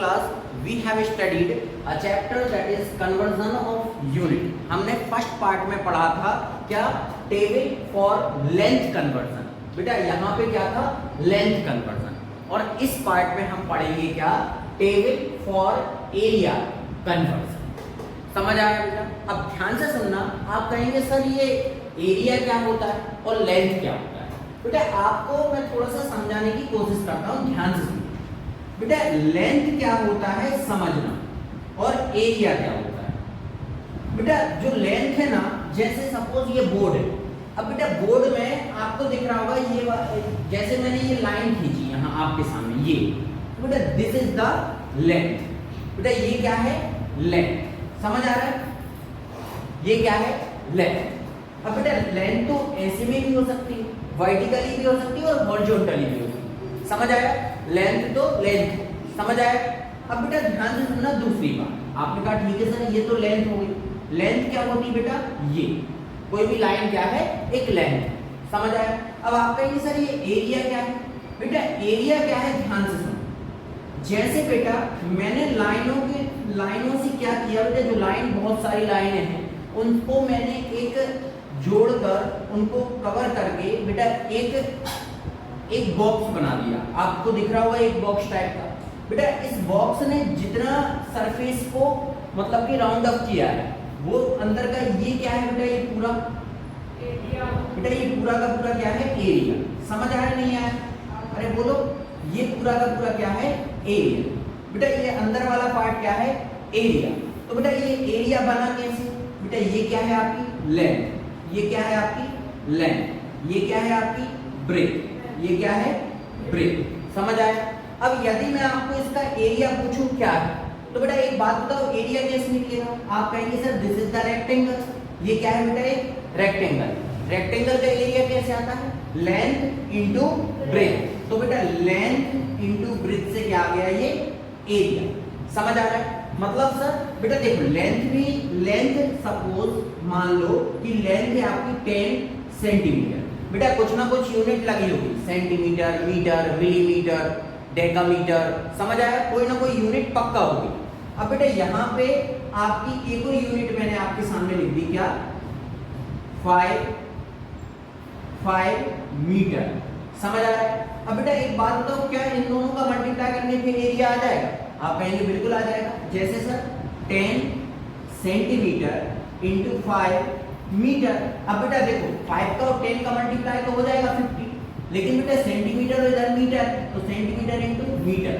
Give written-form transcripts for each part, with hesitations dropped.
class we have studied a chapter that is conversion of unit. हमने first part में पढ़ा था क्या, टेबल फॉर लेंथ कन्वर्जन। बेटा यहाँ पे क्या था, लेंथ कन्वर्जन। और इस पार्ट में हम पढ़ेंगे क्या, टेबल फॉर एरिया कन्वर्जन। समझ आया बेटा? अब ध्यान से सुनना, आप कहेंगे सर ये एरिया क्या होता है और लेंथ क्या होता है। बेटा आपको मैं थोड़ा सा समझाने की कोशिश करता हूँ, ध्यान से सुनिए। बेटा लेंथ क्या होता है समझना, और एरिया क्या होता है। बेटा जो लेंथ है ना, जैसे सपोज ये बोर्ड है। अब बेटा बोर्ड में आपको दिख रहा होगा ये, जैसे मैंने ये लाइन खींची यहाँ आपके सामने, ये बेटा दिस इज द लेंथ। बेटा ये क्या है, लेंथ। समझ आ रहा है, ये क्या है, लेंथ। अब बेटा लेंथ तो ऐसे में भी हो सकती है, वर्टिकली भी हो सकती है और हॉरिजॉन्टली भी हो सकती है। समझ आया, लेंथ तो लेंथ। समझ आया। अब बेटा ध्यान से सुनना दूसरी बात, आपने कहा ठीक है सर ये तो लेंथ हो गई। लेंथ क्या होती है बेटा, ये कोई भी लाइन क्या है, एक लेंथ। समझ आया। अब आप कहेंगे सर ये एरिया क्या है। बेटा एरिया क्या है, ध्यान से सुनो। जैसे बेटा मैंने लाइनों से क्या किया, बेटा जो लाइन, बहुत सारी लाइनें हैं उनको मैंने एक जोड़कर उनको कवर करके बेटा एक बॉक्स बना दिया। आपको दिख रहा होगा एक बॉक्स टाइप का। बेटा इस बॉक्स ने जितना सरफेस को मतलब कि राउंड अप किया है, वो अंदर का ये क्या है बेटा, ये पूरा एरिया। बेटा ये पूरा का पूरा क्या है, एरिया। समझ आ रहा नहीं आया, अरे बोलो, ये पूरा का पूरा क्या है, एरिया। बेटा ये अंदर वाला पार्ट क्या है, एरिया। तो बेटा ये एरिया बना कैसे, बेटा ये क्या है आपकी लेंथ, ये क्या है आपकी लेंथ, ये क्या है आपकी ब्रेथ, ये क्या है ब्रेथ। समझ आया। अब यदि मैं आपको इसका एरिया पूछूं क्या है, तो बेटा एक बात बताओ, एरिया कैसे निकलेगा। आप कहेंगे sir this is the rectangle. ये क्या है बेटा, एक रेक्टेंगल। रेक्टेंगल का एरिया कैसे आता है, लेंथ इंटू ब्रेथ। तो बेटा लेंथ इंटू ब्रेथ से क्या आ गया, ये एरिया। समझ आ रहा है। मतलब सर बेटा देखो लेंथ सपोज मान लो कि लेंथ है आपकी 10 सेंटीमीटर। बेटा कुछ ना कुछ यूनिट लगी होगी, सेंटीमीटर, मीटर, मिलीमीटर, डेकामीटर। समझ आया, कोई ना कोई यूनिट पक्का होगी। अब बेटा यहाँ पे आपकी एक और यूनिट मैंने आपके सामने लिख दी, क्या, 5 मीटर। समझ आ रहा है। अब बेटा एक बात बताओ, क्या इन दोनों का मल्टीप्लाई करने पे एरिया आ जाएगा। आप कहेंगे बिल्कुल आ जाएगा। जैसे सर 10 सेंटीमीटर इंटू 5 मीटर। अब बेटा देखो 5 का और 10 का मल्टीप्लाई तो हो जाएगा 50, लेकिन बेटा सेंटीमीटर और इधर मीटर, तो सेंटीमीटर इंटू मीटर।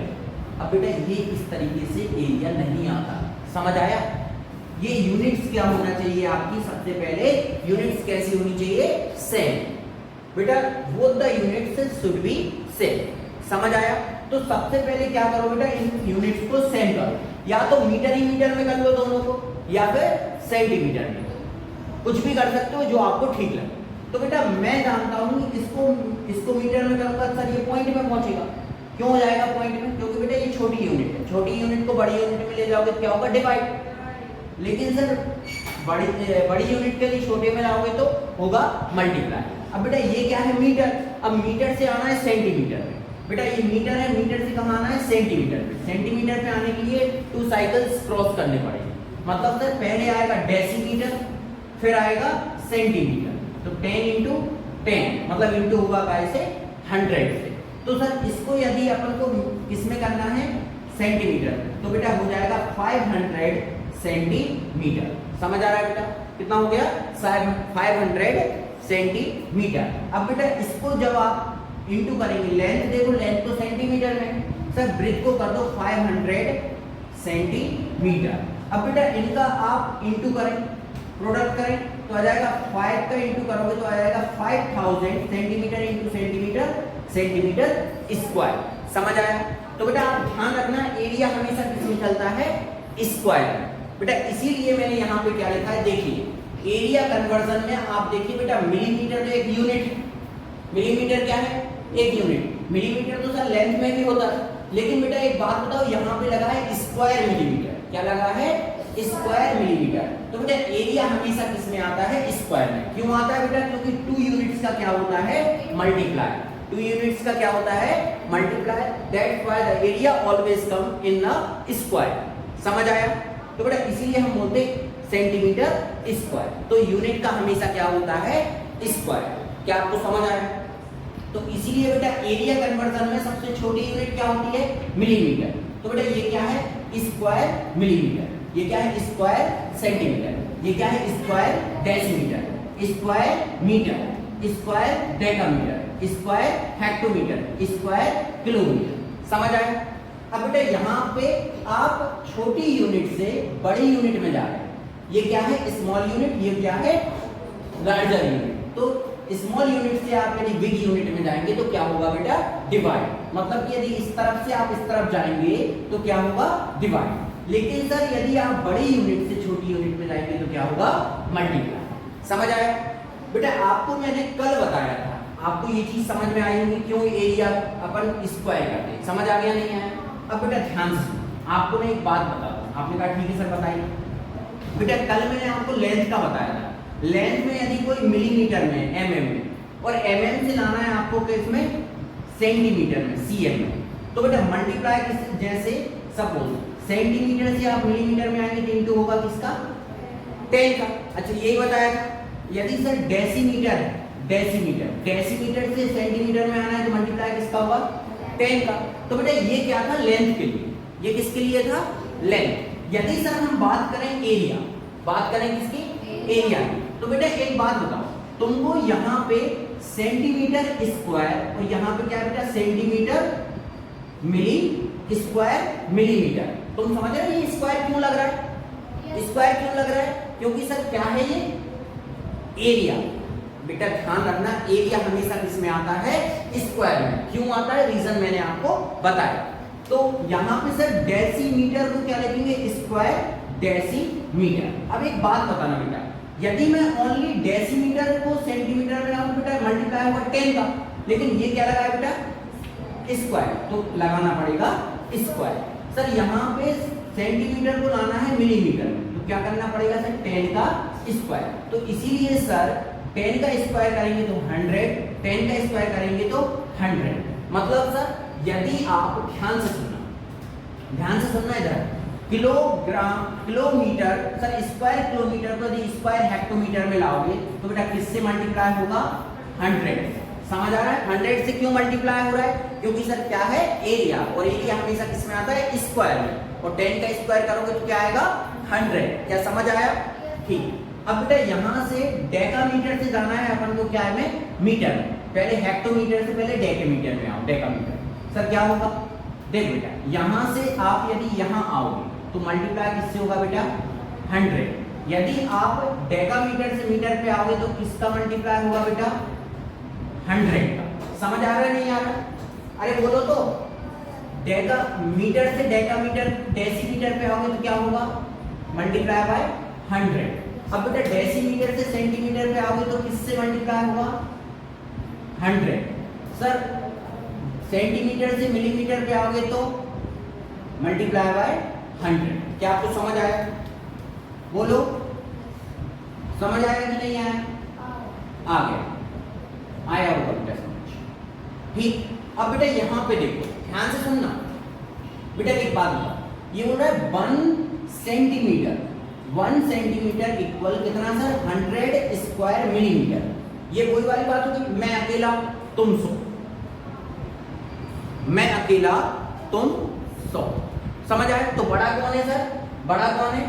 अब बेटा ये इस तरीके से एरिया नहीं आता। समझ आया। ये यूनिट्स क्या होना चाहिए आपकी, सबसे पहले यूनिट्स कैसी होनी चाहिए, सेम। बेटा both the units should be same. समझ आया। तो सबसे पहले क्या करो बेटा, इन यूनिट्स को सेम करो, या तो मीटर ही मीटर में कर लो दोनों को, या फिर सेंटीमीटर में, कुछ भी कर सकते हो जो आपको ठीक लगे। तो बेटा मैं जानता हूं इसको मीटर में करूंगा सर ये पॉइंट में पहुंचेगा। क्यों हो जाएगा पॉइंट में, क्योंकि बेटा ये छोटी यूनिट है, छोटी यूनिट को बड़ी यूनिट में ले जाओगे क्या होगा, डिवाइड। लेकिन सर बड़ी यूनिट के लिए छोटे में लाओगे तो होगा मल्टीप्लाई। अब बेटा ये क्या है, मीटर। अब मीटर से आना है सेंटीमीटर में। बेटा ये मीटर है, मीटर से कहाँ आना है, सेंटीमीटर पे। सेंटीमीटर पे आने के लिए 2 साइकिल्स क्रॉस करने पड़ेंगे। मतलब सर पहले आएगा डेसीमीटर, फिर आएगा सेंटीमीटर। तो 10 इंटू 10 मतलब इंटू होगा कैसे, 100 से। तो सर इसको यदि अपन को किसमें करना है, सेंटीमीटर, तो बेटा हो जाएगा 500 सेंटीमीटर। समझ आ रहा है बेटा, कितना हो गया, 500 सेंटीमीटर। अब बेटा इसको जब आप इंटू करेंगे, लेंथ देखो, लेंथ तो सेंटीमीटर में, सर ब्रेथ को कर दो 500 सेंटीमीटर। अब बेटा इनका आप इंटू करें, प्रोडक्ट करें, तो आ जाएगा 5 का इंटू करोगे तो आ जाएगा 5000 सेंटीमीटर इंटू सेंटीमीटर स्क्वायर। समझ आया। तो बेटा आप ध्यान रखना, एरिया हमेशा किसमें चलता है, स्क्वायर। बेटा इसीलिए मैंने यहाँ पे क्या लिखा है, देखिए एरिया कन्वर्जन में आप देखिए बेटा मिलीमीटर तो एक यूनिट है, मिलीमीटर क्या है, एक यूनिट। मिलीमीटर तो सर लेंथ में भी होता है, लेकिन बेटा एक बात बताओ, यहाँ पे लगा है स्क्वायर मिलीमीटर। क्या लगा है, स्क्वायर मिलीमीटर। तो बेटा एरिया हमेशा किसमें आता है, स्क्वायर में। क्यों आता है बेटा, क्योंकि 2 यूनिट्स का क्या होता है, मल्टीप्लाई। 2 यूनिट्स का क्या होता है multiply, that's why the area always come in a square. समझ आया? तो बेटा इसीलिए हम बोलते सेंटीमीटर स्क्वायर, तो यूनिट का हमेशा क्या होता है स्क्वायर। क्या आपको समझ आया? तो इसीलिए बेटा एरिया कन्वर्जन में सबसे छोटी यूनिट क्या होती है मिलीमीटर। तो बेटा ये क्या है स्क्वायर मिलीमीटर, ये क्या है स्क्वायर सेंटीमीटर, ये क्या है square decimetre, square metre, square decametre, square hectometre, square kilometre. समझ आया? अब बेटा यहाँ पे आप छोटी यूनिट से बड़ी यूनिट में जा रहे हैं। ये क्या है स्मॉल यूनिट, ये क्या है लार्जर यूनिट। तो स्मॉल यूनिट से आप यदि बिग यूनिट में जाएंगे तो क्या होगा बेटा डिवाइड, मतलब कि यदि इस तरफ से आप इस तरफ जाएंगे तो क्या होगा डिवाइड। लेकिन सर यदि आप बड़ी यूनिट से छोटी यूनिट में जाएंगे तो क्या होगा मल्टीप्लाई। समझ आया? बेटा आपको मैंने कल बताया था, आपको ये चीज समझ में आई होगी क्यों एरिया अपन स्क्वायर करते हैं। समझ आ गया नहीं आया? अब बेटा ध्यान से आपको मैं एक बात बता दूं। आपने कहा ठीक है सर बताइए। बेटा कल मैंने आपको लेंथ का बताया था, लेंथ में यदि कोई मिलीमीटर में एमएम में और एमएम से लाना है आपको किसमें सेंटीमीटर में सीएम में, तो बेटा मल्टीप्लाई किस जैसे सपोज सेंटीमीटर से आप मिलीमीटर में आएंगे तो इंटू होगा किसका 10 का। अच्छा यही बताया था। यदि सर डेसीमीटर डेसीमीटर डेसीमीटर से सेंटीमीटर में आना है तो मल्टीप्लाई किसका होगा 10 का। तो बेटा ये क्या था लेंथ के लिए, ये किसके लिए था लेंथ। यदि सर हम बात करें एरिया, बात करें किसकी एरिया, तो बेटा एक बात बताओ तुमको यहाँ पे सेंटीमीटर स्क्वायर और यहाँ पे क्या है बेटा सेंटीमीटर मिली स्क्वायर मिलीमीटर। तुम समझ रहे हो ये स्क्वायर क्यों लग रहा है? स्क्वायर क्यों लग रहा है? क्योंकि सर क्या है ये एरिया। बेटा ध्यान रखना एरिया हमेशा किसमें आता है स्क्वायर में। क्यों आता है रीजन मैंने आपको बताया। तो यहाँ पे सर डेसीमीटर को क्या लिखेंगे स्क्वायर डेसीमीटर। अब एक बात बताना बेटा, यदि मैं ओनली डेसीमीटर को सेंटीमीटर में लाऊं बेटा मल्टीप्लाई होगा 10 का, लेकिन ये क्या लगा है बेटा स्क्वायर, तो लगाना पड़ेगा स्क्वायर। सर यहाँ पे सेंटीमीटर को लाना है मिलीमीटर, तो क्या करना पड़ेगा सर 10 का स्क्वायर। तो इसीलिए सर 10 का स्क्वायर करेंगे तो 100, 10 का स्क्वायर करेंगे तो 100। मतलब सर यदि आप ध्यान से सुनना इधर kilogram kilometre sir square kilometre को यदि स्क्वायर हेक्टोमीटर में लाओगे तो बेटा किससे मल्टीप्लाई होगा 100। समझ आ रहा है? 100 से क्यों मल्टीप्लाई हो रहा है? क्योंकि सर क्या है एरिया, और एरिया हमेशा किसमें आता है स्क्वायर में, और 10 का स्क्वायर करोगे तो क्या आएगा 100। क्या समझ आया? ठीक। अब बेटा यहाँ से डेकामीटर से जाना है अपन को क्या है में मीटर में, पहले हेक्टोमीटर से पहले डेकामीटर में आओ। डेकामीटर सर क्या होगा देख बेटा, यहाँ से आप यदि यहाँ आओगे तो मल्टीप्लाई किससे होगा बेटा 100। यदि आप डेकामीटर से मीटर पे आओगे तो किसका मल्टीप्लाई होगा बेटा 100 का। समझ आ रहा है नहीं आ रहा? अरे बोलो तो डेकामीटर से डेकामीटर डेसीमीटर पे आओगे तो क्या होगा मल्टीप्लाई बाय 100। अब बेटा डेसीमीटर से सेंटीमीटर पे आओगे तो किससे मल्टीप्लाई होगा 100। सर सेंटीमीटर से मिलीमीटर पे आओगे तो मल्टीप्लाई बाय 100। क्या आपको समझ आया? बोलो समझ आया कि नहीं आया? आ गया, आया होगा बेटा समझ। ठीक। अब बेटा यहाँ पे देखो ध्यान से सुनना बेटा, एक बात बताओ, ये बोल रहा है 1 सेंटीमीटर, 1 सेंटीमीटर इक्वल कितना सर 100 स्क्वायर मिलीमीटर। ये वही वाली बात होगी, मैं अकेला तुम 100, मैं अकेला तुम 100। समझ आया? तो बड़ा कौन है सर? बड़ा कौन है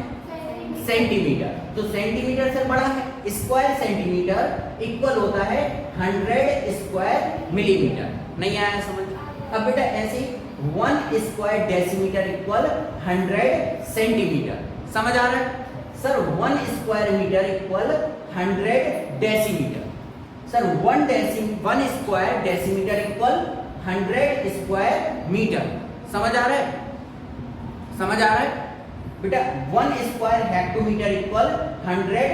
सेंटीमीटर। तो सेंटीमीटर से बड़ा है, स्क्वायर सेंटीमीटर इक्वल होता है 100 स्क्वायर मिलीमीटर। नहीं आया समझ? अब बेटा ऐसे 1 स्क्वायर डेसीमीटर इक्वल 100 सेंटीमीटर। समझ आ रहा है? Sir 1 square metre equal 100 decimetre. Sir 1 square decimetre equal 100 square metre. समझ आ रहा है? समझ आ रहा है बेटा? 1 square hectometre equal 100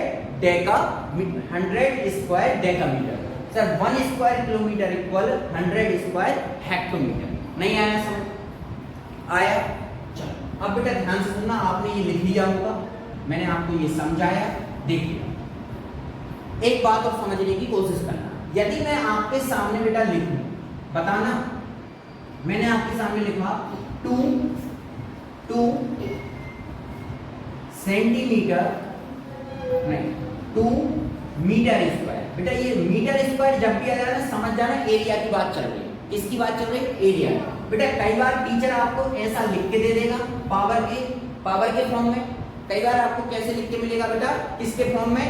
square decametre. Sir 1 square kilometre equal 100 square hectometre. नहीं आया समझ? आया? चलो अब बेटा ध्यान से सुनना, आपने ये लिख लिया होगा, मैंने आपको ये समझाया, देख लिया। एक बात और समझने की कोशिश करना, यदि मैं आपके सामने बेटा लिखूं बताना। मैंने आपके सामने लिखा 2 सेंटीमीटर नहीं 2 मीटर स्क्वायर। बेटा ये मीटर स्क्वायर जब भी आ जाए ना समझ जाना एरिया की बात चल रही है। किसकी बात चल रही है? एरिया। बेटा कई बार टीचर आपको ऐसा लिख के दे देगा पावर के फॉर्म में। कई बार आपको कैसे लिख के मिलेगा बेटा? किसके फॉर्म में?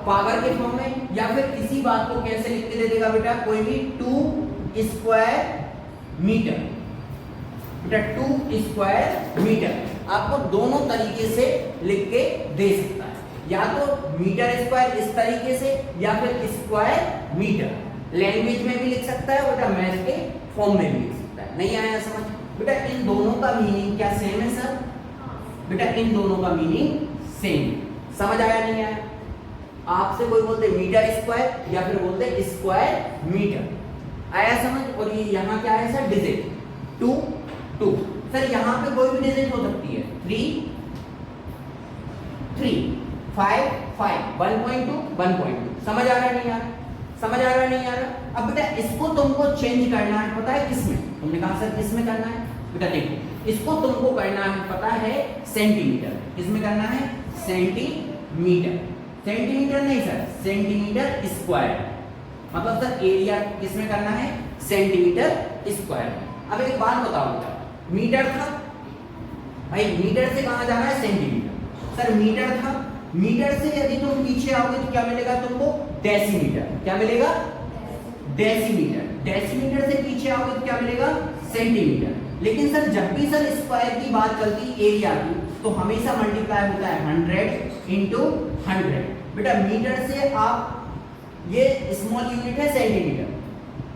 पावर के फॉर्म में। या फिर किसी बात को कैसे लिख के दे देगा बेटा? कोई भी 2 स्क्वायर मीटर। बेटा 2 स्क्वायर मीटर आपको दोनों तरीके से लिख के दे सकता है, या तो मीटर स्क्वायर इस तरीके से या फिर स्क्वायर मीटर। लैंग्वेज में भी लिख सकता है बेटा, मैथ के फॉर्म में भी लिख सकता है। नहीं आया समझ? बेटा इन दोनों का मीनिंग क्या सेम है सर? बेटा इन दोनों का मीनिंग सेम। समझ आया नहीं आया? आपसे कोई बोलते मीटर स्क्वायर या फिर बोलते स्क्वायर मीटर। आया समझ? और ये यहाँ क्या है सर? डिजिट 2 सर यहाँ पे कोई भी डिजिट हो सकती है। 3 5 1.2 1.2। समझ आ रहा नहीं आ रहा? समझ आ रहा नहीं आ रहा? अब बेटा इसको तुमको चेंज करना है, पता है किसमें? तुमने कहा सर किसमें करना है? बेटा देखो इसको तुमको करना है, पता है सेंटीमीटर। किसमें करना है? सेंटीमीटर। सेंटीमीटर नहीं सर, सेंटीमीटर स्क्वायर। मतलब सर एरिया किसमें करना है? Centimetre square. अब एक बात बताओ बेटा, मीटर था भाई, मीटर से कहां जाना है? सेंटीमीटर। सर मीटर था, मीटर से यदि तुम पीछे आओगे तो क्या मिलेगा तुमको? डेसीमीटर। क्या मिलेगा? डेसीमीटर। डेसीमीटर से पीछे आओगे तो क्या मिलेगा? सेंटीमीटर। लेकिन सर जब भी सर स्क्वायर की बात चलती एरिया की तो हमेशा मल्टीप्लाई होता है 100 इंटू 100। बेटा मीटर से आप, ये स्मॉल यूनिट है सेंटीमीटर,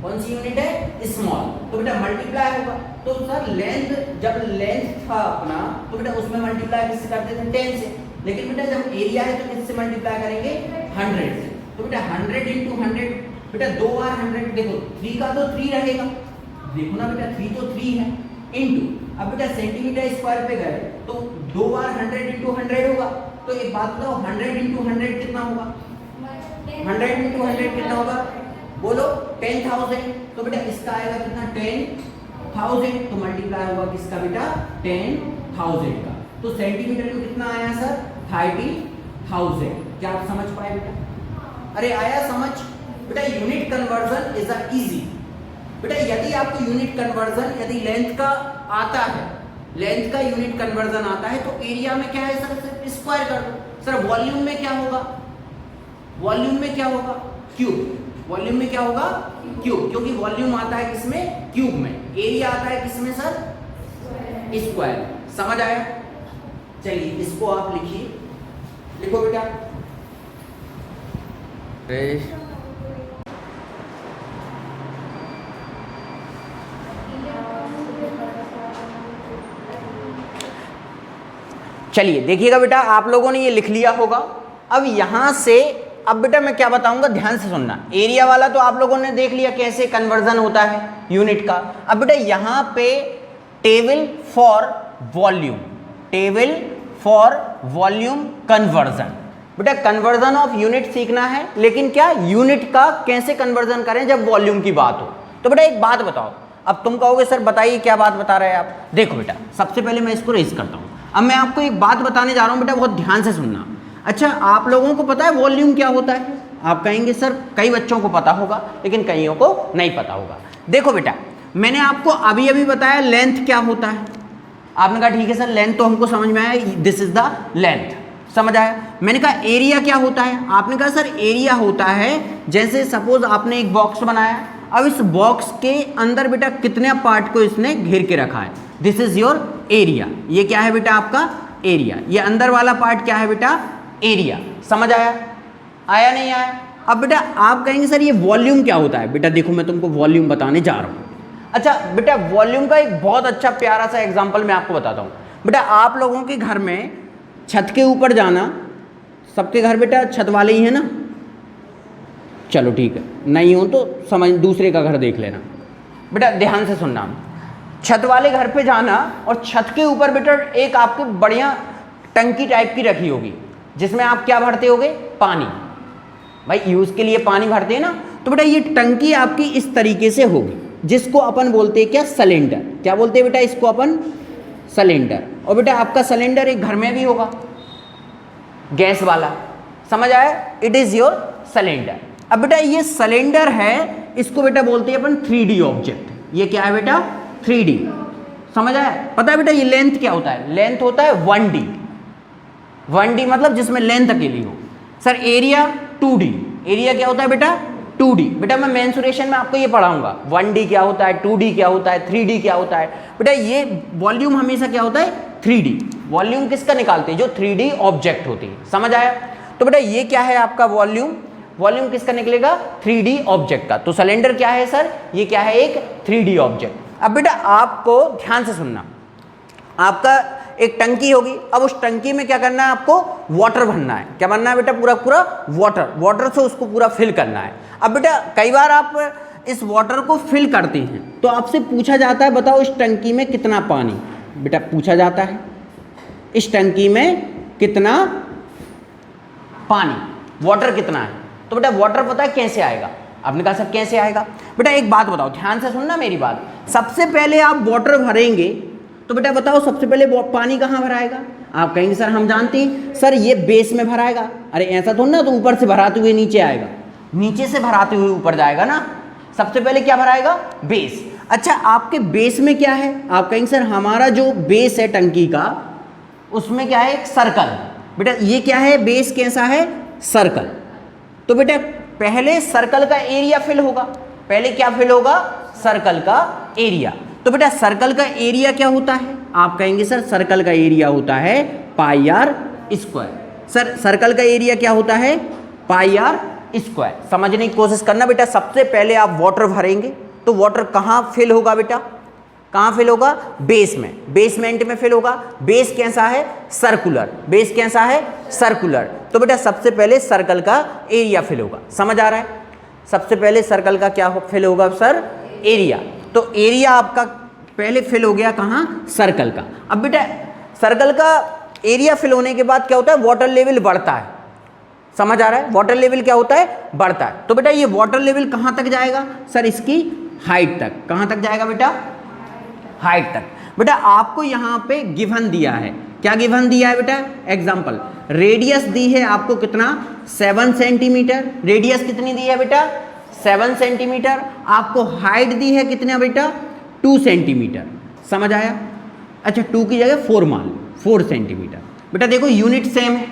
कौन सी यूनिट है? स्मॉल। तो बेटा मल्टीप्लाई होगा। तो सर लेंथ, जब लेंथ था अपना तो बेटा उसमें मल्टीप्लाई किससे करते थे? 10 से। लेकिन बेटा जब एरिया है तो किससे मल्टीप्लाई करेंगे? 100 से। तो बेटा 100 इंटू 100, बेटा 2 बार 100, देखो 3 का तो 3 रहेगा, देखो ना बेटा 3 तो 3 है, इंटू। अब बेटा सेंटीमीटर स्क्वायर पे गए तो 2 बार 100 इंटू 100 होगा। तो एक बात बताओ 100 इंटू 100 कितना होगा? 100 इंटू 100 कितना होगा? बोलो 10,000। तो बेटा इसका आएगा कितना? 10,000। तो मल्टीप्लाई होगा किसका बेटा? 10,000 का। तो सेंटीमीटर में कितना आया सर? 30,000। क्या आप समझ पाए बेटा? अरे आया समझ? बेटा यूनिट कन्वर्जन इज इजी। बेटा यदि आपको यूनिट कन्वर्जन यदि लेंथ का आता है, लेंथ का यूनिट कन्वर्जन आता है तो एरिया में क्या है सर? स्क्वायर कर दो। सर वॉल्यूम में क्या होगा? वॉल्यूम में क्या होगा? क्यूब। वॉल्यूम में क्या होगा? क्यूब, क्योंकि वॉल्यूम आता है किसमें? क्यूब में। एरिया आता है किसमें सर? स्क्वायर। समझ आया? चलिए इसको आप लिखिए, लिखो बेटा। चलिए देखिएगा बेटा, आप लोगों ने ये लिख लिया होगा। अब यहां से अब बेटा मैं क्या बताऊंगा, ध्यान से सुनना। एरिया वाला तो आप लोगों ने देख लिया कैसे कन्वर्जन होता है यूनिट का। अब बेटा यहां पे table for volume, table for volume conversion. बेटा कन्वर्जन ऑफ यूनिट सीखना है, लेकिन क्या यूनिट का कैसे कन्वर्जन करें जब वॉल्यूम की बात हो। तो बेटा एक बात बताओ, अब तुम कहोगे सर बताइए क्या बात बता रहे हैं आप। देखो बेटा सबसे पहले मैं इसको रेस करता हूं। अब मैं आपको एक बात बताने जा रहा हूं बेटा, बहुत ध्यान से सुनना। अच्छा आप लोगों को पता है वॉल्यूम क्या होता है? आप कहेंगे सर कई बच्चों को पता होगा लेकिन कईयों को नहीं पता होगा। देखो बेटा मैंने आपको अभी अभी बताया लेंथ क्या होता है। आपने कहा ठीक है सर लेंथ तो हमको समझ में आया, दिस इज द लेंथ, समझ आया। मैंने कहा एरिया क्या होता है? आपने कहा सर एरिया होता है जैसे सपोज आपने एक बॉक्स बनाया, अब इस बॉक्स के अंदर बेटा कितने पार्ट को इसने घेर के रखा है, दिस इज योर एरिया। ये क्या है बेटा? आपका एरिया। ये अंदर वाला पार्ट क्या है बेटा? एरिया। समझ आया? आया नहीं आया? अब बेटा आप कहेंगे सर ये वॉल्यूम क्या होता है? बेटा देखो मैं तुमको वॉल्यूम बताने जा रहा हूँ। अच्छा बेटा वॉल्यूम का एक बहुत अच्छा प्यारा सा एग्जांपल मैं आपको बताता हूँ। बेटा आप लोगों के घर में छत के ऊपर जाना, सबके घर बेटा छत वाले ही है ना? चलो ठीक है, नहीं हो तो समझ दूसरे का घर देख लेना। बेटा ध्यान से सुनना, छत वाले घर पे जाना और छत के ऊपर बेटा एक आपके बढ़िया टंकी टाइप की रखी होगी जिसमें आप क्या भरते होगे? पानी। भाई यूज के लिए पानी भरते हैं ना, तो बेटा ये टंकी आपकी इस तरीके से होगी, जिसको अपन बोलते हैं क्या, सिलेंडर। क्या बोलते हैं बेटा इसको अपन, सिलेंडर। और बेटा आपका सिलेंडर एक घर में भी होगा, गैस वाला, समझ आया, इट इज योर सिलेंडर। अब बेटा ये सिलेंडर है, इसको बेटा बोलते हैं अपन 3D ऑब्जेक्ट। ये क्या है बेटा, 3D, समझ आया। पता है बेटा ये लेंथ क्या होता है, लेंथ होता है 1D, 1D मतलब जिसमें लेंथ अकेली हो। सर एरिया 2D, एरिया क्या होता है बेटा, 2D। बेटा मैं मेंसुरेशन में आपको ये पढ़ाऊंगा 1D क्या होता है, 2D क्या होता है, 3D क्या होता है। बेटा ये वॉल्यूम हमेशा क्या होता है, 3D। वॉल्यूम किसका निकालते हैं, जो 3D ऑब्जेक्ट होती है, समझ आया। तो बेटा ये क्या है आपका वॉल्यूम, वॉल्यूम किसका निकलेगा, 3D ऑब्जेक्ट का। तो सिलेंडर क्या है सर, ये क्या है, एक 3D ऑब्जेक्ट। अब बेटा आपको ध्यान से सुनना, आपका एक टंकी होगी, अब उस टंकी में क्या करना है, आपको वाटर भरना है। क्या भरना है बेटा, पूरा पूरा वाटर, वाटर से उसको पूरा फिल करना है। अब बेटा कई बार आप इस वाटर को फिल करते हैं तो आपसे पूछा जाता है बताओ इस टंकी में कितना पानी, बेटा पूछा जाता है इस टंकी में कितना पानी, वाटर कितना है। तो बेटा वाटर पता है कैसे आएगा, आपने कहा सर कैसे आएगा। बेटा एक बात बताओ, ध्यान से सुनना मेरी बात, सबसे पहले आप वाटर भरेंगे तो बेटा बताओ सबसे पहले पानी कहाँ भराएगा। आप कहेंगे सर हम जानते हैं, सर ये बेस में भराएगा। अरे ऐसा थोड़ा ना, तो ऊपर से भराते हुए नीचे आएगा, नीचे से भराते हुए ऊपर जाएगा ना। सबसे पहले क्या भराएगा, बेस। अच्छा आपके बेस में क्या है, आप कहेंगे सर हमारा जो बेस है टंकी का उसमें क्या है, एक सर्कल। बेटा ये क्या है, बेस कैसा है, सर्कल। तो बेटा पहले सर्कल का एरिया फिल होगा, पहले क्या फिल होगा, सर्कल का एरिया। तो बेटा सर्कल का एरिया क्या होता है, आप कहेंगे सर सर्कल का एरिया होता है पाई आर स्क्वायर। सर सर्कल का एरिया क्या होता है, पाई आर स्क्वायर। समझने की कोशिश करना बेटा, सबसे पहले आप वाटर भरेंगे तो वाटर कहाँ फिल होगा बेटा, कहाँ फिल होगा, बेस में, बेसमेंट में फिल होगा। बेस कैसा है, सर्कुलर, बेस कैसा है, सर्कुलर। तो बेटा सबसे पहले सर्कल का एरिया फिल होगा, समझ आ रहा है। सबसे पहले सर्कल का क्या फिल होगा सर, एरिया। तो एरिया आपका पहले फिल हो गया कहाँ, सर्कल का। अब बेटा सर्कल का एरिया फिल होने के बाद क्या होता है, वाटर लेवल बढ़ता है, समझ आ रहा है, वाटर लेवल क्या होता है, बढ़ता है। तो बेटा ये वाटर लेवल कहाँ तक जाएगा सर, इसकी हाइट तक। कहाँ तक जाएगा बेटा, हाइट तक। बेटा आपको यहाँ पे गिवन दिया है, क्या गिवन दिया है बेटा, एग्जाम्पल रेडियस दी है आपको कितना, 7 सेंटीमीटर। रेडियस कितनी दी है बेटा, 7 सेंटीमीटर। आपको हाइट दी है कितना बेटा, 2 सेंटीमीटर, समझ आया। अच्छा 2 की जगह 4 मान लो, 4 सेंटीमीटर। बेटा देखो यूनिट सेम है,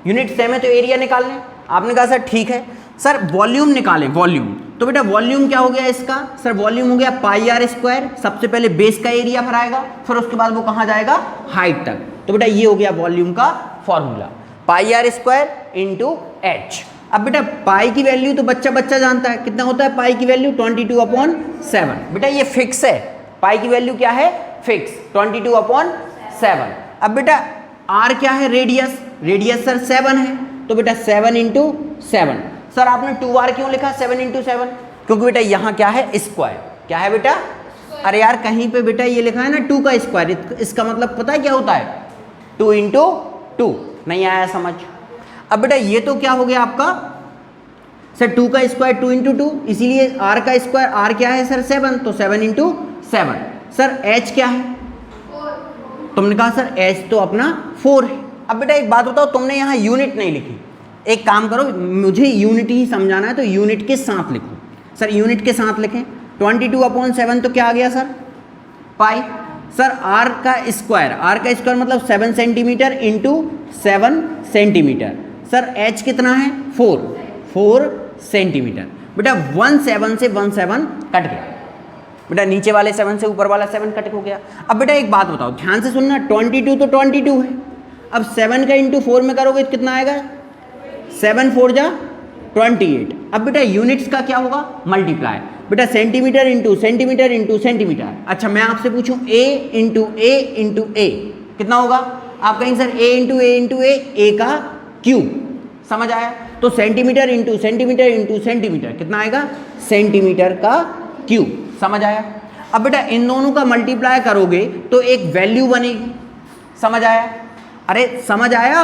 यूनिट सेम है तो एरिया निकाल लें। आपने कहा सर ठीक है, सर वॉल्यूम निकालें, वॉल्यूम। तो बेटा वॉल्यूम क्या हो गया इसका, सर वॉल्यूम हो गया पाई आर स्क्वायर। सबसे पहले बेस का एरिया भराएगा, फिर उसके बाद वो कहाँ जाएगा, हाइट तक। तो बेटा ये हो गया वॉल्यूम का formula, pi r square into h. अब बेटा पाई की वैल्यू तो बच्चा बच्चा जानता है, कितना होता है पाई की वैल्यू, 22/7। बेटा ये फिक्स है, पाई की वैल्यू क्या है, फिक्स, 22/7। अब बेटा आर क्या है, रेडियस, रेडियस सर 7 है, तो बेटा 7 इंटू 7। सर आपने 2r क्यों लिखा, 7 इंटू 7, क्योंकि बेटा यहाँ क्या है, स्क्वायर। क्या है बेटा, अरे यार कहीं पे बेटा ये लिखा है ना 2 का स्क्वायर, इसका मतलब पता है क्या होता है, 2 इंटू 2। नहीं आया समझ। अब बेटा ये तो क्या हो गया आपका सर 2 का स्क्वायर 2 इंटू 2, इसीलिए r का स्क्वायर, r क्या है सर 7, तो 7 इंटू 7। सर h क्या है, तुमने कहा सर h तो अपना 4 है। अब बेटा एक बात बताओ, तुमने यहाँ यूनिट नहीं लिखी, एक काम करो, मुझे यूनिट ही समझाना है तो यूनिट के साथ लिखो। सर यूनिट के साथ लिखें, 22/7 तो क्या आ गया सर, पाई। सर r का स्क्वायर, r का स्क्वायर मतलब 7 centimetre into 7 centimetre. Sir h कितना है, 4 सेंटीमीटर। बेटा 17 से 17 कट गया, बेटा नीचे वाले 7 से ऊपर वाला 7 कट हो गया। अब बेटा एक बात बताओ, ध्यान से सुनना, 22 तो 22 है, अब 7 का इंटू 4 में करोगे तो कितना आएगा, 7 4 जा 28। अब बेटा यूनिट्स का क्या होगा, मल्टीप्लाई। बेटा centimetre into centimetre into centimetre. अच्छा मैं आपसे पूछूं a into A into A कितना होगा, आप कहेंगे sir a into A into A का क्यूब, समझ आया। तो centimetre into centimetre into centimetre कितना आएगा, सेंटीमीटर का क्यूब, समझ आया। अब बेटा इन दोनों का मल्टीप्लाई करोगे तो एक वैल्यू बनेगी, समझ आया। अरे समझ आया,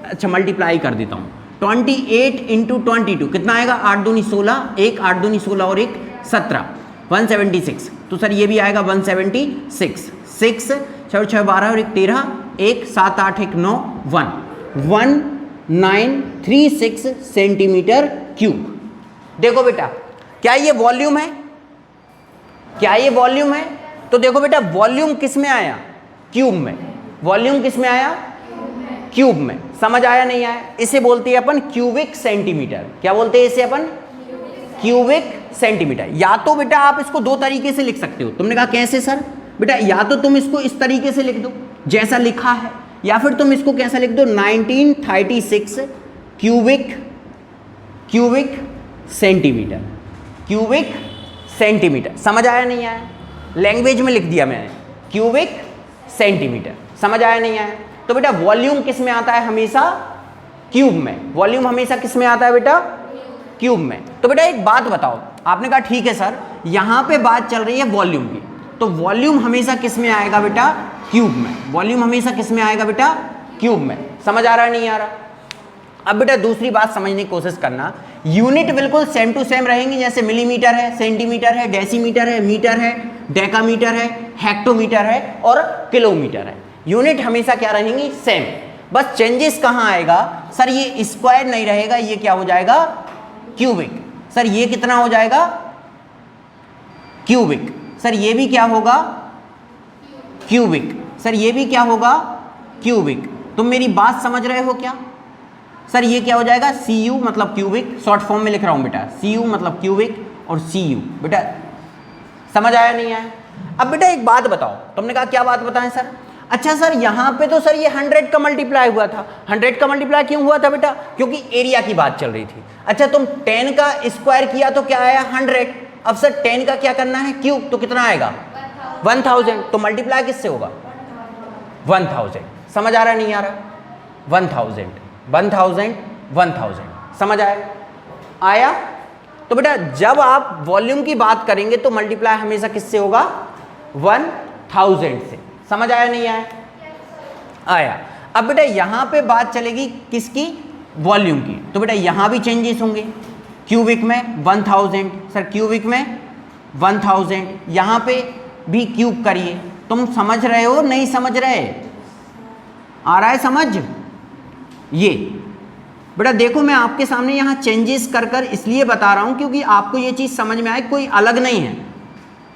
अच्छा मल्टीप्लाई कर देता हूँ, 28 इंटू 22 कितना आएगा, 8 दूनी 16, 1 8 दूनी 16 और 1 17। 176, तो सर ये भी आएगा 176। 6 6 6 12 और 1 13, 1 7 8 1 9 1936 सेंटीमीटर क्यूब। देखो बेटा, क्या ये वॉल्यूम है? क्या ये वॉल्यूम है? तो देखो बेटा, वॉल्यूम किस में आया? क्यूब में। वॉल्यूम किस में आया? क्यूब में। समझ आया नहीं आया? इसे बोलते हैं अपन क्यूबिक सेंटीमीटर। क्या बोलते हैं इसे अपन? Cubic centimetre. या तो बेटा आप इसको दो तरीके से लिख सकते हो। तुमने कहा कैसे सर? बेटा या तो तुम इसको इस तरीके से लिख दो जैसा लिखा है, या फिर तुम इसको कैसा लिख दो, 1936 क्यूबिक सेंटीमीटर। Cubic centimetre. समझ आया नहीं आया? लैंग्वेज में लिख दिया मैंने, क्यूबिक सेंटीमीटर। समझ आया नहीं आया? तो बेटा वॉल्यूम किस में आता है? हमेशा क्यूब में। वॉल्यूम हमेशा किस में आता है बेटा? क्यूब में। तो बेटा एक बात बताओ, आपने कहा ठीक है सर, यहां पे बात चल रही है वॉल्यूम की, तो वॉल्यूम हमेशा किस में आएगा बेटा? क्यूब में। वॉल्यूम हमेशा किस में आएगा बेटा? क्यूब में। समझ आ रहा है नहीं आ रहा? अब बेटा दूसरी बात समझने की कोशिश करना, यूनिट बिल्कुल सेम टू सेम रहेंगी, जैसे मिलीमीटर है, सेंटीमीटर है, डेसीमीटर है, मीटर है, डेकामीटर है, हेक्टोमीटर है और किलोमीटर है। यूनिट हमेशा क्या रहेंगी? सेम। बस चेंजेस कहाँ आएगा? सर ये स्क्वायर नहीं रहेगा, ये क्या हो जाएगा? क्यूबिक। सर ये कितना हो जाएगा? क्यूबिक। सर ये भी क्या होगा? क्यूबिक। सर ये भी क्या होगा? क्यूबिक। तुम मेरी बात समझ रहे हो क्या? सर ये क्या हो जाएगा? CU मतलब क्यूबिक, शॉर्ट फॉर्म में लिख रहा हूं बेटा, CU मतलब क्यूबिक और CU। बेटा समझ आया नहीं आया? अब बेटा एक बात बताओ, तुमने कहा क्या बात बताएं सर? अच्छा सर यहाँ पे तो सर ये 100 का मल्टीप्लाई हुआ था। 100 का मल्टीप्लाई क्यों हुआ था बेटा? क्योंकि एरिया की बात चल रही थी। अच्छा तुम 10 का स्क्वायर किया तो क्या आया? 100। अब सर 10 का क्या करना है? क्यूब, तो कितना आएगा? 1000। तो मल्टीप्लाई किससे होगा? 1000। समझ आ रहा नहीं आ रहा? 1000 1000 1000। समझ आया? तो बेटा जब आप वॉल्यूम की बात करेंगे तो मल्टीप्लाई हमेशा किससे होगा? 1000 से। समझ आया नहीं आया? आया। अब बेटा यहां पे बात चलेगी किसकी? वॉल्यूम की। तो बेटा यहां भी चेंजेस होंगे। क्यूबिक में 1000, सर क्यूबिक में 1000, यहां पे भी क्यूब करिए। तुम समझ रहे हो नहीं समझ रहे? आ रहा है समझ? ये बेटा देखो मैं आपके सामने यहाँ चेंजेस कर कर इसलिए बता रहा हूँ क्योंकि आपको ये चीज़ समझ में आए, कोई अलग नहीं है।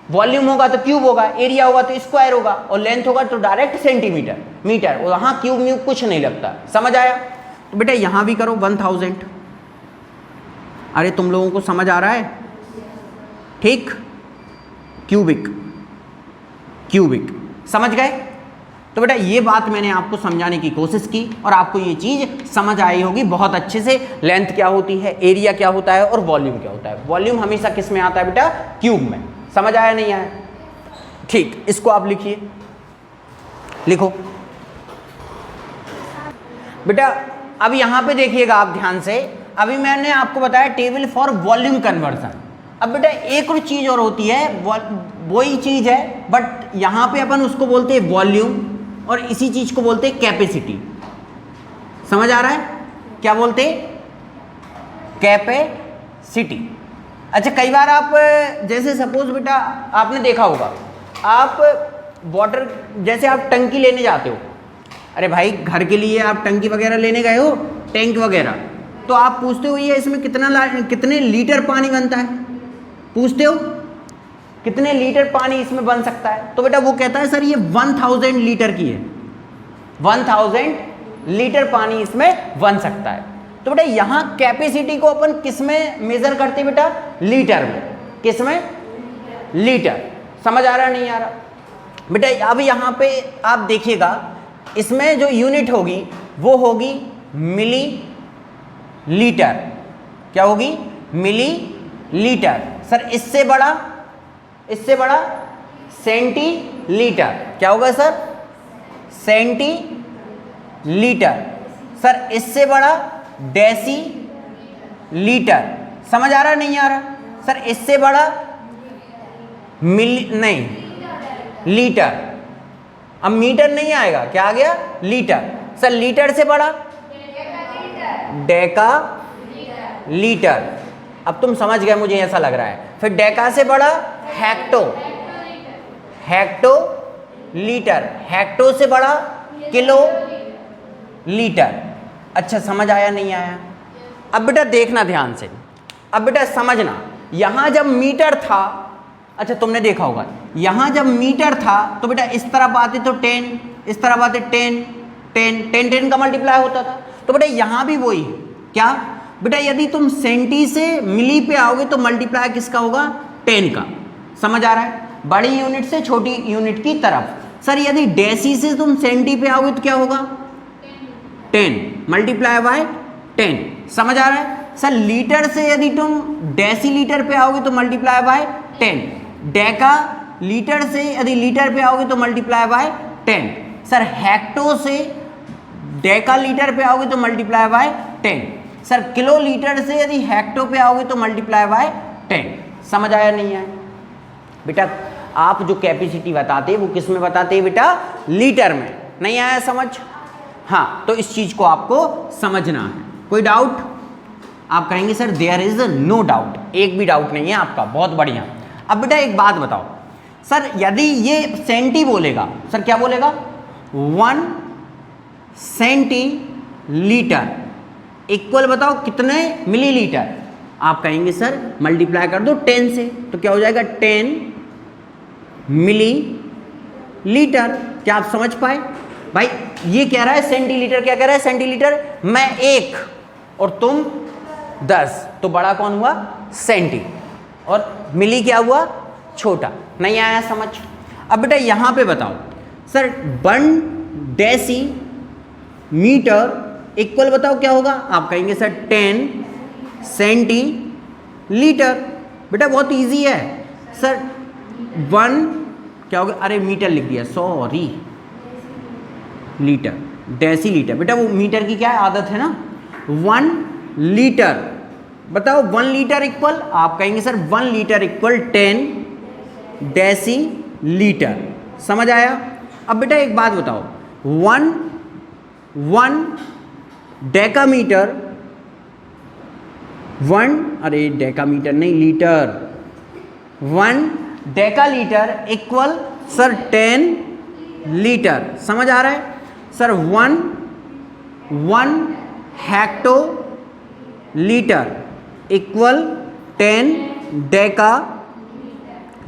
वॉल्यूम होगा तो क्यूब होगा, एरिया होगा तो स्क्वायर होगा, और लेंथ होगा तो डायरेक्ट सेंटीमीटर मीटर, वहाँ क्यूब म्यूब कुछ नहीं लगता। समझ आया? तो बेटा यहाँ भी करो 1000। अरे तुम लोगों को समझ आ रहा है? ठीक, क्यूबिक क्यूबिक। समझ गए? तो बेटा ये बात मैंने आपको समझाने की कोशिश की और आपको ये चीज़ समझ आई होगी बहुत अच्छे से। लेंथ क्या होती है, एरिया क्या होता है और वॉल्यूम क्या होता है। वॉल्यूम हमेशा किस में आता है बेटा? क्यूब में। समझ आया नहीं आया? ठीक, इसको आप लिखिए, लिखो बेटा। अब यहाँ पे देखिएगा आप ध्यान से, अभी मैंने आपको बताया टेबल फॉर वॉल्यूम कन्वर्जन। अब बेटा एक और चीज़ और होती है, वही चीज़ है बट यहाँ पे अपन उसको बोलते हैं वॉल्यूम और इसी चीज़ को बोलते हैं कैपेसिटी। समझ आ रहा है? क्या बोलते हैं? कैपेसिटी। अच्छा कई बार आप जैसे सपोज बेटा आपने देखा होगा, आप वाटर जैसे आप टंकी लेने जाते हो, अरे भाई घर के लिए आप टंकी वगैरह लेने गए हो, टैंक वगैरह, तो आप पूछते हो ये इसमें कितने लीटर पानी बनता है? पूछते हो कितने लीटर पानी इसमें बन सकता है? तो बेटा वो कहता है सर ये 1000 लीटर की है, 1000 लीटर पानी इसमें बन सकता है। तो बेटा यहाँ कैपेसिटी को अपन किस में मेजर करते हैं बेटा? लीटर में। किस में? लीटर। समझ आ रहा नहीं आ रहा? बेटा अब यहाँ पे आप देखिएगा, इसमें जो यूनिट होगी वो होगी मिली लीटर। क्या होगी? मिली लीटर। सर इससे बड़ा सेंटीलीटर। क्या होगा सर? सेंटीलीटर। सर इससे बड़ा डेसी लीटर। समझ आ रहा नहीं आ रहा? सर इससे बड़ा नहीं लीटर। अब मीटर नहीं आएगा, क्या आ गया? लीटर। सर लीटर से बड़ा डेका लीटर। अब तुम समझ गए मुझे ऐसा लग रहा है। फिर डेका से बड़ा हेक्टो, हेक्टो लीटर, हेक्टो से बड़ा किलो लीटर। अच्छा समझ आया नहीं आया? अब बेटा देखना ध्यान से, अब बेटा समझना, यहां जब मीटर था, अच्छा तुमने देखा होगा यहां जब मीटर था तो बेटा इस तरफ आते तो 10, इस तरफ आते 10 10 10 10 का मल्टीप्लाई होता था। तो बेटा यहां भी वही है। क्या बेटा, यदि तुम सेंटी से मिली पे आओगे तो मल्टीप्लाई किसका होगा? 10 का। समझ आ रहा है? बड़ी यूनिट से छोटी यूनिट की तरफ। सर यदि डेसी से तुम सेंटी पे आओगे तो क्या होगा? 10 मल्टीप्लाई बाय 10। समझ आ रहा है? सर लीटर से यदि तुम डेसी लीटर पे आओगे तो मल्टीप्लाई बाय 10। डेका लीटर से यदि लीटर पे आओगे तो मल्टीप्लाई बाय 10। सर हेक्टो से डेका लीटर पे आओगे तो multiply by 10। Sir kilo litre से यदि हेक्टो पे आओगे तो मल्टीप्लाई बाय 10। समझ आया नहीं है? बेटा आप जो कैपेसिटी बताते वो किस में बताते हैं बेटा? लीटर में। नहीं आया समझ? हाँ, तो इस चीज को आपको समझना है। कोई डाउट? आप कहेंगे sir there is no doubt, एक भी डाउट नहीं है आपका, बहुत बढ़िया। अब बेटा एक बात बताओ, सर यदि ये सेंटी बोलेगा, सर क्या बोलेगा? 1 सेंटीलीटर इक्वल बताओ कितने मिलीलीटर? आप कहेंगे सर मल्टीप्लाई कर दो 10 से, तो क्या हो जाएगा? 10 मिलीलीटर। क्या आप समझ पाए? भाई ये कह रहा है सेंटीलीटर, क्या कह रहा है? सेंटीलीटर। मैं 1 और तुम 10, तो बड़ा कौन हुआ? सेंटी। और मिली क्या हुआ? छोटा। नहीं आया समझ? अब बेटा यहां पे बताओ, सर 1 डेसी मीटर इक्वल बताओ क्या होगा? आप कहेंगे सर 10 सेंटीलीटर। बेटा बहुत इजी है सर। 1 क्या होगा? अरे मीटर लिख दिया, सॉरी, लीटर, डेसी लीटर। बेटा वो मीटर की क्या आदत है ना। 1 लीटर बताओ, 1 लीटर इक्वल, आप कहेंगे sir 1 litre equal 10 decilitre. समझ आया? अब बेटा एक बात बताओ, 1 डेकामीटर, 1 अरे डेकामीटर नहीं लीटर, 1 डेकालीटर इक्वल सर 10 लीटर। समझ आ रहा है? Sir 1 hecto litre equal 10 Deka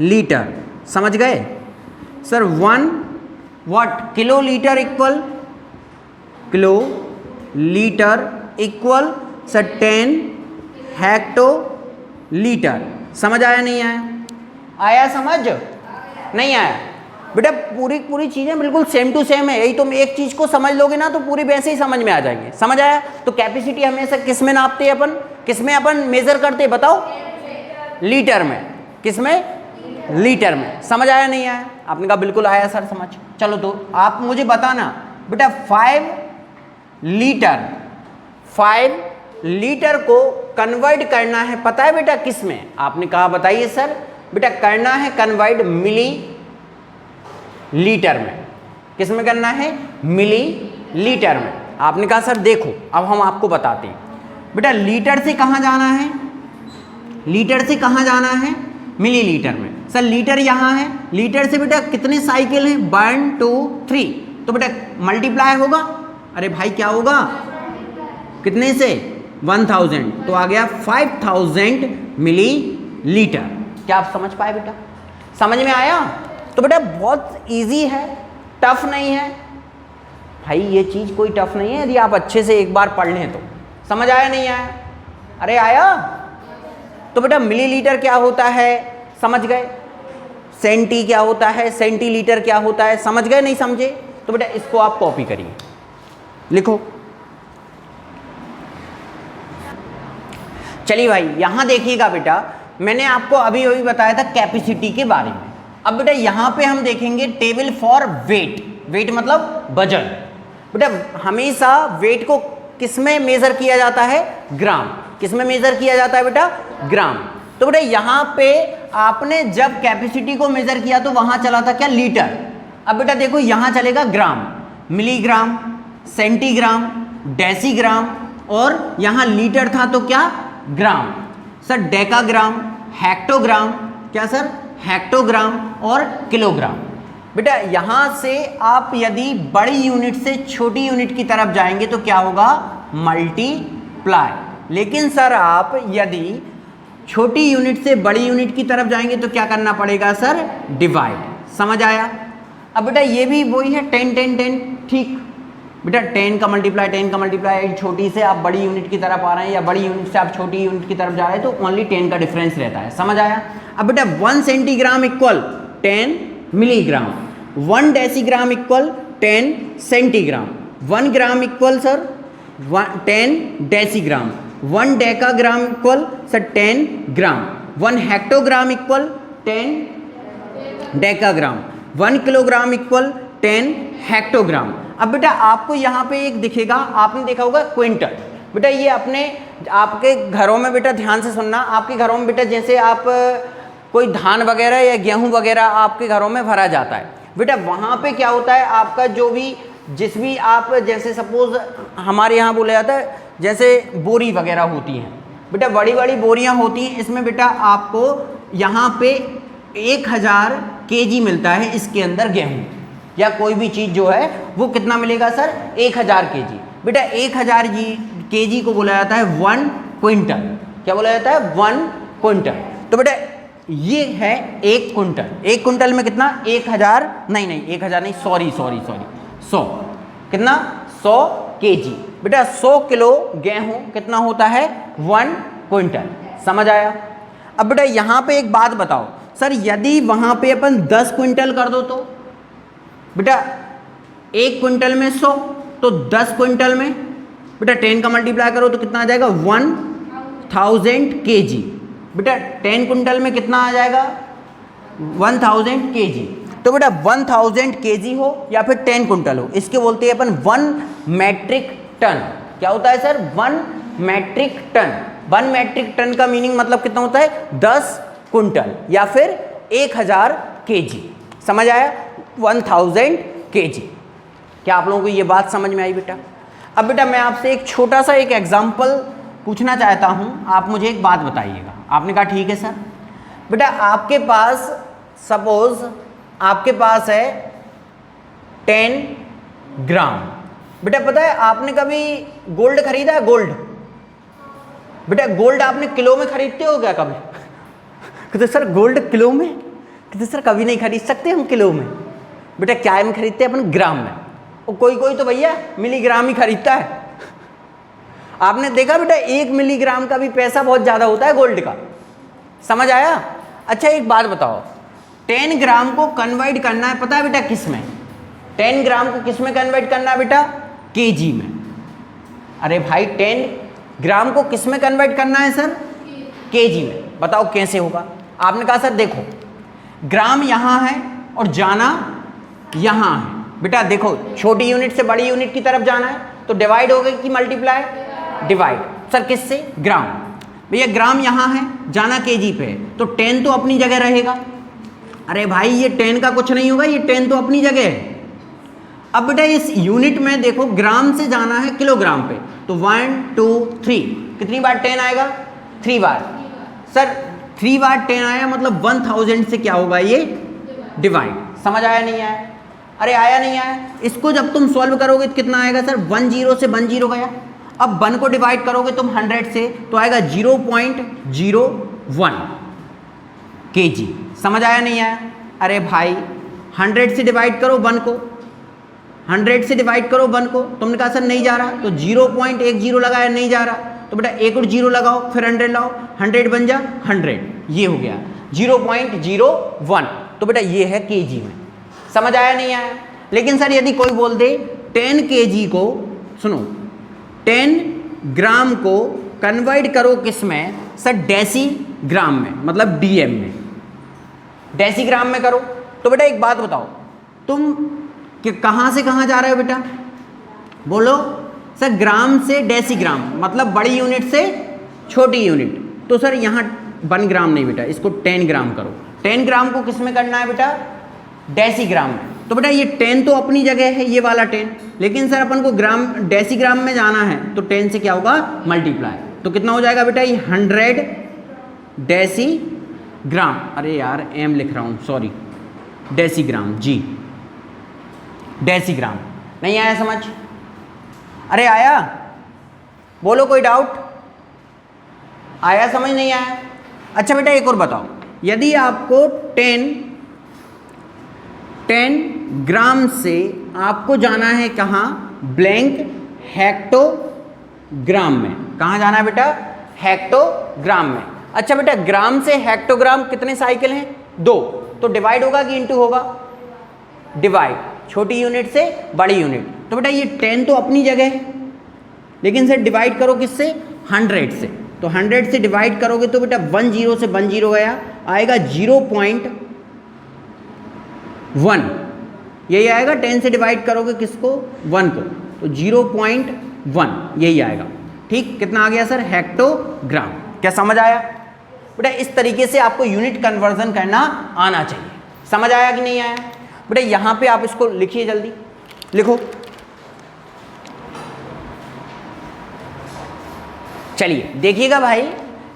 litre. समझ गए? Sir 1 what kilo litre equal, kilo litre equal sir 10 hecto litre. समझ आया नहीं आया? आया समझ? नहीं आया? बेटा पूरी चीजें बिल्कुल सेम टू सेम है, यही तुम एक चीज को समझ लोगे ना तो पूरी वैसे ही समझ में आ जाएंगे। समझ आया? तो कैपेसिटी हमेशा किस में नापते हैं अपन, किस में अपन मेजर करते हैं बताओ? लीटर में। किस में? लीटर में। समझ आया नहीं आया? आपने कहा बिल्कुल आया सर समझ। चलो तो आप मुझे बताना बेटा 5 लीटर को कन्वर्ट करना है, पता है बेटा किस में? आपने कहा बताइए सर। बेटा करना है कन्वर्ट मिली लीटर में। किस में करना है? मिली लीटर में। आपने कहा सर देखो अब हम आपको बताते हैं। बेटा लीटर से कहां जाना है? लीटर से कहां जाना है? मिली लीटर में। सर लीटर यहां है, लीटर से बेटा कितने साइकिल हैं? 1 2 3। तो बेटा मल्टीप्लाई होगा। अरे भाई क्या होगा? कितने से? 1000। तो आ गया 5000 मिली लीटर। क्या आप समझ पाए बेटा? समझ में आया? तो बेटा बहुत इजी है, टफ नहीं है भाई, ये चीज कोई टफ नहीं है यदि आप अच्छे से एक बार पढ़ लें तो। समझ आया नहीं आया? अरे आया? तो बेटा मिलीलीटर क्या होता है समझ गए, सेंटी क्या होता है, सेंटीलीटर क्या होता है समझ गए? नहीं समझे? तो बेटा इसको आप कॉपी करिए, लिखो। चलिए भाई यहां देखिएगा बेटा, मैंने आपको अभी अभी बताया था कैपेसिटी के बारे में। अब बेटा यहां पे हम देखेंगे टेबल फॉर वेट। वेट मतलब वजन। बेटा हमेशा वेट को किस में मेजर किया जाता है? ग्राम। किस में मेजर किया जाता है बेटा? ग्राम। तो बेटा यहां पे आपने जब कैपेसिटी को मेजर किया तो वहां चला था क्या? लीटर। अब बेटा देखो यहां चलेगा ग्राम, मिलीग्राम, सेंटीग्राम, डेसीग्राम, और यहां लीटर था तो क्या? ग्राम। सर डेकाग्राम, हेक्टोग्राम, क्या सर, हेक्टोग्राम और किलोग्राम। बेटा यहां से आप यदि बड़ी यूनिट से छोटी यूनिट की तरफ जाएंगे तो क्या होगा, मल्टीप्लाई। लेकिन सर आप यदि छोटी यूनिट से बड़ी यूनिट की तरफ जाएंगे तो क्या करना पड़ेगा सर, डिवाइड। समझ आया। अब बेटा ये भी वही है 10 10 10, ठीक बेटा 10 का मल्टीप्लाई 10 का मल्टीप्लाई, छोटी से आप बड़ी यूनिट की तरफ आ रहे हैं या बड़ी यूनिट से आप छोटी यूनिट की तरफ जा रहे हैं तो ओनली 10 का डिफरेंस रहता है। समझ आया। अब बेटा 1 centigram equal 10 milligram, 1 decigram equal 10 centigram, 1 ग्राम equal sir 10 decigram, 1 decagram equal sir 10 ग्राम, 1 hectogram equal 10 decagram, 1 kilogram equal 10 hectogram. अब बेटा आपको यहाँ पे एक दिखेगा, आपने देखा होगा क्विंटल। बेटा ये अपने आपके घरों में बेटा ध्यान से सुनना, आपके घरों में बेटा जैसे आप कोई धान वगैरह या गेहूं वगैरह आपके घरों में भरा जाता है, बेटा वहाँ पे क्या होता है, आपका जो भी जिस भी आप जैसे सपोज हमारे यहाँ बोला जाता है जैसे बोरी वगैरह होती हैं, बेटा बड़ी बड़ी बोरियाँ होती हैं, इसमें बेटा आपको यहाँ पे 1000 केजी मिलता है इसके अंदर गेहूँ या कोई भी चीज़ जो है वो कितना मिलेगा सर, 1000 केजी। बेटा 1000 केजी को बोला जाता है 1 क्विंटल। क्या बोला जाता है, 1 क्विंटल। तो बेटा ये है 1 क्विंटल। 1 क्विंटल में कितना, 1000 नहीं 1000 नहीं, सॉरी 100 कितना, 100 केजी। बेटा 100 किलो गेहूं कितना होता है, 1 क्विंटल। समझ आया। अब बेटा यहाँ पे एक बात बताओ सर, यदि वहाँ पे अपन 10 क्विंटल कर दो तो बेटा 1 क्विंटल में 100 तो 10 क्विंटल में बेटा 10 का मल्टीप्लाई करो तो कितना आ जाएगा, 1000 केजी। बेटा 10 क्विंटल में कितना आ जाएगा, 1000 केजी। तो बेटा 1000 केजी हो या फिर 10 क्विंटल हो, इसके बोलते हैं अपन 1 मैट्रिक टन। क्या होता है sir, 1 metric ton. 1 metric ton का मीनिंग मतलब कितना होता है, 10 क्विंटल या फिर 1000 केजी। समझ आया, 1000 केजी। क्या आप लोगों को ये बात समझ में आई बेटा। अब बेटा मैं आपसे एक छोटा सा एक एग्जाम्पल पूछना चाहता हूँ, आप मुझे एक बात बताइएगा। आपने कहा ठीक है सर। बेटा आपके पास सपोज आपके पास है 10 ग्राम। बेटा पता है आपने कभी गोल्ड खरीदा है, गोल्ड? बेटा गोल्ड आपने किलो में खरीदते हो क्या कभी? कहते सर गोल्ड किलो में? कहते सर कभी नहीं खरीद सकते हम किलो में। बेटा क्या में खरीदते हैं अपन, ग्राम में। और कोई कोई तो भैया मिलीग्राम ही खरीदता है। आपने देखा बेटा 1 मिलीग्राम का भी पैसा बहुत ज़्यादा होता है गोल्ड का। समझ आया। अच्छा एक बात बताओ, 10 ग्राम को कन्वर्ट करना है, पता है बेटा किस में? 10 ग्राम को किस में कन्वर्ट करना है बेटा, केजी में। अरे भाई 10 ग्राम को किस में कन्वर्ट करना है सर, केजी में। बताओ कैसे होगा। आपने कहा सर देखो ग्राम यहाँ है और जाना यहाँ है। बेटा देखो छोटी यूनिट से बड़ी यूनिट की तरफ जाना है तो डिवाइड हो गई कि मल्टीप्लाई, डिवाइड। सर किससे, ग्राम। भैया ग्राम यहाँ है, जाना केजी पे है, तो 10 तो अपनी जगह रहेगा। अरे भाई ये 10 का कुछ नहीं होगा, ये 10 तो अपनी जगह है। अब बेटा इस यूनिट में देखो ग्राम से जाना है किलोग्राम पे, तो 1 2 3 कितनी बार 10 आएगा, 3 बार। सर 3 बार 10 आया मतलब 1000 से क्या होगा ये, डिवाइड। समझ आया नहीं आया? अरे आया नहीं आया। इसको जब तुम सॉल्व करोगे तो कितना आएगा सर, 1 0 से 1 0 गया। अब 1 को डिवाइड करोगे तुम 100 से तो आएगा 0.01 केजी। समझ आया नहीं आया? अरे भाई 100 से डिवाइड करो 1 को, 100 से डिवाइड करो 1 को। तुमने कहा सर नहीं जा रहा, तो 0.10 लगाया, नहीं जा रहा, तो बेटा एक और 0 लगाओ, फिर 100 लाओ, 100 बन जा 100। ये हो गया 0.01। तो बेटा ये है केजी में। समझ आया नहीं आया? लेकिन सर यदि कोई बोल दे 10 केजी को, सुनो 10 ग्राम को कन्वर्ट करो किस में सर, डेसी ग्राम में, मतलब डीएम में, डेसी ग्राम में करो। तो बेटा एक बात बताओ, तुम कि कहाँ से कहाँ जा रहे हो बेटा, बोलो। सर ग्राम से डेसी ग्राम, मतलब बड़ी यूनिट से छोटी यूनिट। तो सर यहाँ 1 ग्राम नहीं बेटा, इसको 10 ग्राम करो। 10 ग्राम को किस में करना है बेटा, डेसी ग्राम में। तो बेटा ये 10 तो अपनी जगह है, ये वाला 10, लेकिन सर अपन को ग्राम डेसी ग्राम में जाना है तो 10 से क्या होगा, मल्टीप्लाई। तो कितना हो जाएगा बेटा, ये 100 डेसीग्राम, अरे यार एम लिख रहा हूँ, सॉरी, डेसीग्राम, जी डेसीग्राम। नहीं आया समझ? अरे आया, बोलो कोई डाउट? आया समझ? नहीं आया? अच्छा बेटा एक और बताओ, यदि आपको 10 ग्राम से आपको जाना है कहाँ, ब्लैंक हेक्टोग्राम में, कहाँ जाना है बेटा, हेक्टोग्राम में। अच्छा बेटा ग्राम से हेक्टोग्राम कितने साइकिल हैं, 2, तो डिवाइड होगा कि इंटू होगा, डिवाइड, छोटी यूनिट से बड़ी यूनिट। तो बेटा ये 10 तो अपनी जगह है, लेकिन सर डिवाइड करो किससे, 100 से, तो 100 से डिवाइड करोगे तो बेटा 10 से 10 गया, आएगा 0.1, यही आएगा। 10 से डिवाइड करोगे किसको, 1 को, तो 0.1 यही आएगा। ठीक, कितना आ गया सर, हेक्टोग्राम। क्या समझ आया बेटा? इस तरीके से आपको यूनिट कन्वर्जन करना आना चाहिए। समझ आया कि नहीं आया बेटा? यहां पे आप इसको लिखिए, जल्दी लिखो। चलिए देखिएगा भाई,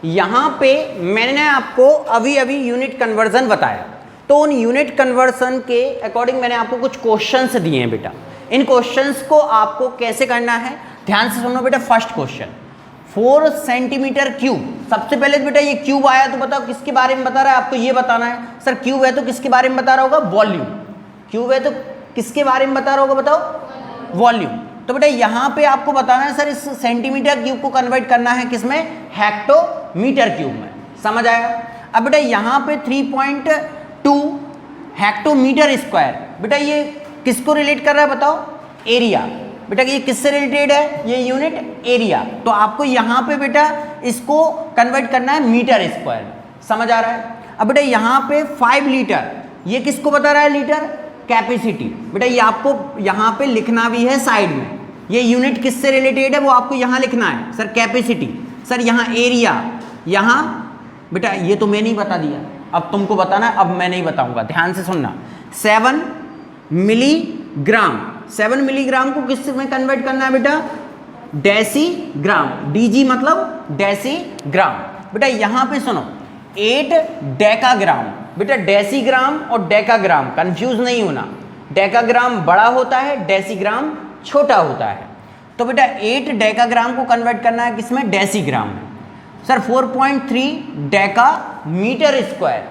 यहां पे मैंने आपको अभी अभी यूनिट कन्वर्जन बताया, तो उन यूनिट कन्वर्जन के अकॉर्डिंग मैंने आपको कुछ क्वेश्चंस दिए हैं बेटा। इन क्वेश्चंस को आपको कैसे करना है, ध्यान से सुनो बेटा। First question, 4 centimetre cube. सबसे पहले बेटा ये क्यूब आया तो बताओ किसके बारे में बता रहा है, आपको ये बताना है। सर क्यूब है तो किसके बारे में बता रहा होगा, वॉल्यूम। क्यूब है तो किसके बारे में बता रहा होगा, बताओ, वॉल्यूम। तो बेटा यहाँ पे आपको बताना है सर, इस सेंटीमीटर क्यूब को कन्वर्ट करना है किसमें, हेक्टोमीटर क्यूब में। समझ आया? अब बेटा यहाँ पे 3.2 हेक्टोमीटर स्क्वायर, बेटा ये किसको रिलेट कर रहा है बताओ, एरिया। बेटा ये किससे रिलेटेड है, ये यूनिट एरिया। तो आपको यहाँ पे बेटा इसको कन्वर्ट करना है मीटर स्क्वायर। समझ आ रहा है? अब बेटा यहाँ पे 5 लीटर, ये किसको बता रहा है, लीटर, कैपेसिटी। बेटा ये आपको यहाँ पे लिखना भी है साइड में, ये यूनिट किससे रिलेटेड है वो आपको यहाँ लिखना है, सर कैपेसिटी। सर यहाँ एरिया, यहाँ बेटा ये तो मैं नहीं बता दिया, अब तुमको बताना है, अब मैं नहीं बताऊंगा, ध्यान से सुनना। 7 मिलीग्राम, 7 मिलीग्राम को किस में कन्वर्ट करना है बेटा, डेसीग्राम। डीजी मतलब डेसीग्राम। बेटा यहाँ पे सुनो, 8 डेकाग्राम। बेटा डेसीग्राम और डेकाग्राम कंफ्यूज नहीं होना, डेकाग्राम बड़ा होता है, डेसीग्राम छोटा होता है। तो बेटा 8 डेकाग्राम को कन्वर्ट करना है किसमें, डेसीग्राम में। Sir 4.3 decametre square,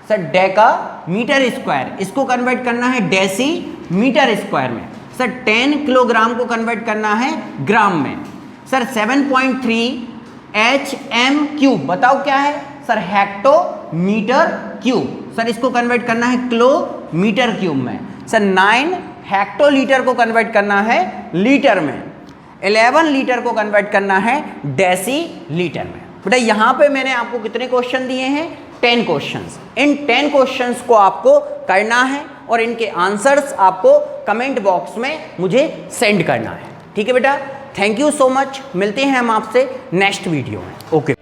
sir decametre square, इसको कन्वर्ट करना है डेसी मीटर स्क्वायर में। सर 10 किलोग्राम को कन्वर्ट करना है ग्राम में। सर 7.3 HM क्यूब, बताओ क्या है सर, हेक्टोमीटर क्यूब। सर इसको कन्वर्ट करना है किलोमीटर क्यूब में। सर 9 हेक्टोलीटर को कन्वर्ट करना है लीटर में। 11 लीटर को कन्वर्ट करना है डेसी लीटर में। बेटा यहाँ पे मैंने आपको कितने क्वेश्चन दिए हैं, 10 क्वेश्चंस। इन 10 क्वेश्चंस को आपको करना है और इनके आंसर्स आपको कमेंट बॉक्स में मुझे सेंड करना है। ठीक है बेटा, थैंक यू सो मच, मिलते हैं हम आपसे नेक्स्ट वीडियो में। ओके।